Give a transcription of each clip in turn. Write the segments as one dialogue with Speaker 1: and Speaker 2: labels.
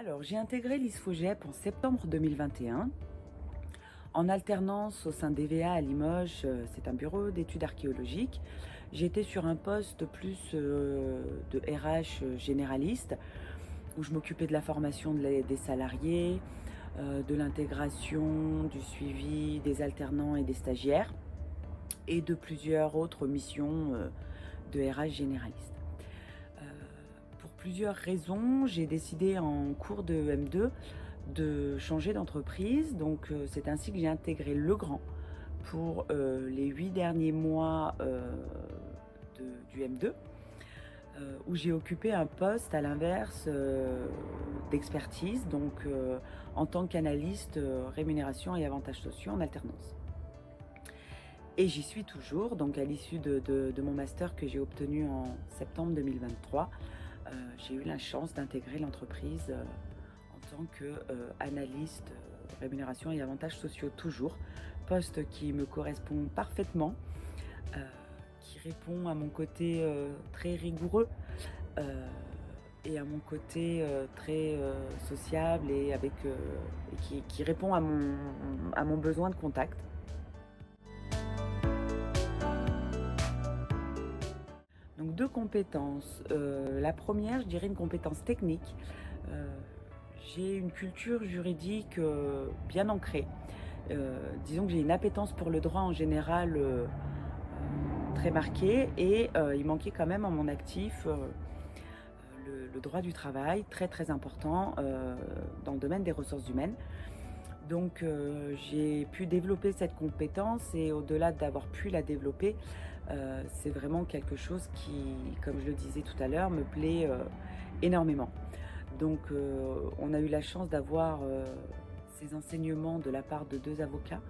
Speaker 1: Alors, j'ai intégré l'ISFOGEP en septembre 2021 en alternance au sein d'EVA à Limoges. C'est un bureau d'études archéologiques. J'étais sur un poste plus de RH généraliste où je m'occupais de la formation des salariés, de l'intégration, du suivi des alternants et des stagiaires et de plusieurs autres missions de RH généraliste. Pour plusieurs raisons, j'ai décidé en cours de M2 de changer d'entreprise. Donc c'est ainsi que j'ai intégré Legrand pour les 8 derniers mois du M2, où j'ai occupé un poste à l'inverse d'expertise, donc en tant qu'analyste rémunération et avantages sociaux en alternance. Et j'y suis toujours, donc à l'issue de mon master que j'ai obtenu en septembre 2023, j'ai eu la chance d'intégrer l'entreprise en tant qu'analyste rémunération et avantages sociaux toujours, poste qui me correspond parfaitement, qui répond à mon côté très rigoureux et à mon côté très sociable et qui répond à mon besoin de contact. Donc deux compétences. La première, je dirais une compétence technique. J'ai une culture juridique bien ancrée. Disons que j'ai une appétence pour le droit en général très marquée et il manquait quand même à mon actif le droit du travail, très très important dans le domaine des ressources humaines. Donc j'ai pu développer cette compétence et au-delà d'avoir pu la développer, c'est vraiment quelque chose qui, comme je le disais tout à l'heure, me plaît énormément. Donc on a eu la chance d'avoir ces enseignements de la part de deux avocats,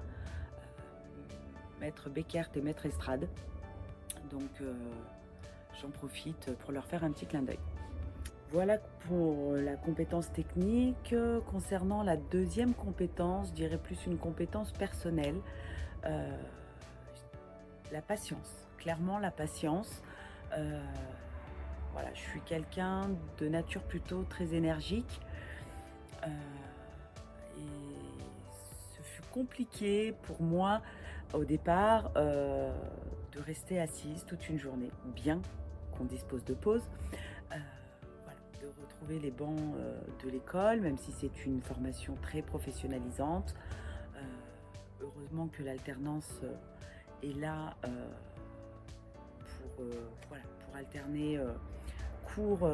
Speaker 1: Maître Beckert et Maître Estrade. Donc j'en profite pour leur faire un petit clin d'œil. Voilà pour la compétence technique. Concernant la deuxième compétence, je dirais plus une compétence personnelle, la patience. Clairement la patience. Voilà, je suis quelqu'un de nature plutôt très énergique. Et ce fut compliqué pour moi au départ de rester assise toute une journée, bien qu'on dispose de pause. Voilà, de retrouver les bancs de l'école, même si c'est une formation très professionnalisante. Heureusement que l'alternance est là pour alterner cours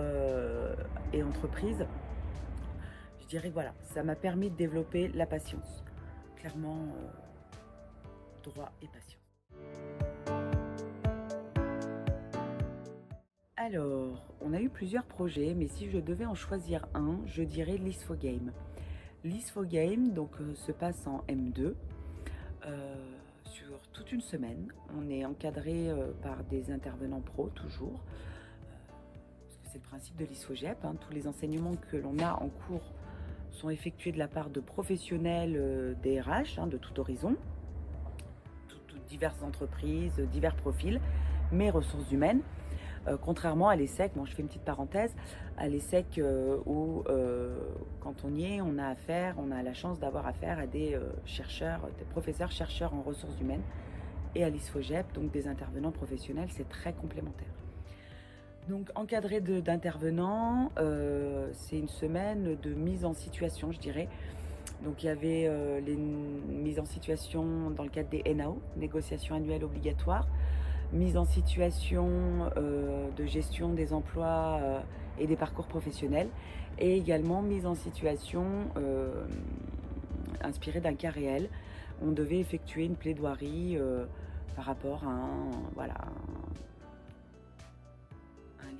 Speaker 1: et entreprise. Je dirais voilà, ça m'a permis de développer la patience. Clairement, droit et patience. Alors, on a eu plusieurs projets, mais si je devais en choisir un, je dirais l'ISFOGame. L'ISFOGame donc, se passe en M2 sur toute une semaine. On est encadré par des intervenants pros, toujours. Parce que c'est le principe de l'ISFOGEP. Tous les enseignements que l'on a en cours sont effectués de la part de professionnels des RH, de tout horizon, toutes diverses entreprises, divers profils, mais ressources humaines. Contrairement à l'ESSEC, bon, je fais une petite parenthèse, à l'ESSEC où quand on y est, on a la chance d'avoir affaire à des chercheurs, des professeurs chercheurs en ressources humaines, et à l'ISFOGEP, donc des intervenants professionnels, c'est très complémentaire. Donc encadré d'intervenants, c'est une semaine de mise en situation, je dirais. Donc il y avait les mises en situation dans le cadre des NAO, négociations annuelles obligatoires, mise en situation de gestion des emplois et des parcours professionnels, et également mise en situation inspirée d'un cas réel. On devait effectuer une plaidoirie par rapport à un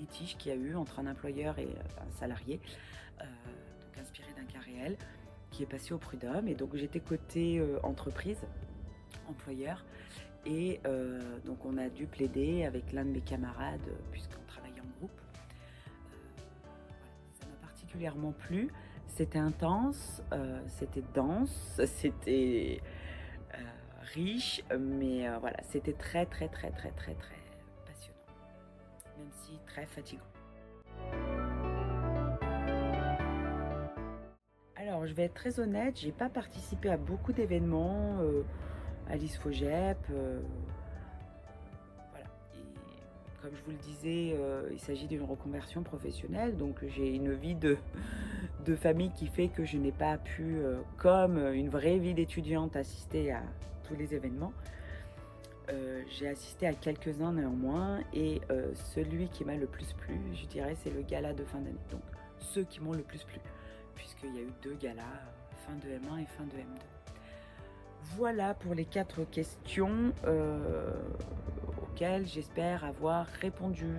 Speaker 1: litige qu'il y a eu entre un employeur et un salarié, donc inspiré d'un cas réel, qui est passé au prud'homme. Et donc j'étais côté entreprise, employeur, et donc on a dû plaider avec l'un de mes camarades puisqu'on travaillait en groupe. Ça m'a particulièrement plu. C'était intense, c'était dense, c'était riche, mais voilà, c'était très très très très très très passionnant, même si très fatigant. Alors, je vais être très honnête, j'ai pas participé à beaucoup d'événements, à l'ISFOGEP, voilà. Et comme je vous le disais, il s'agit d'une reconversion professionnelle, donc j'ai une vie de famille qui fait que je n'ai pas pu, comme une vraie vie d'étudiante, assister à tous les événements. J'ai assisté à quelques-uns néanmoins et celui qui m'a le plus plu, je dirais, c'est le gala de fin d'année. Donc, ceux qui m'ont le plus plu, puisqu'il y a eu 2 galas, fin de M1 et fin de M2. Voilà pour les 4 questions auxquelles j'espère avoir répondu.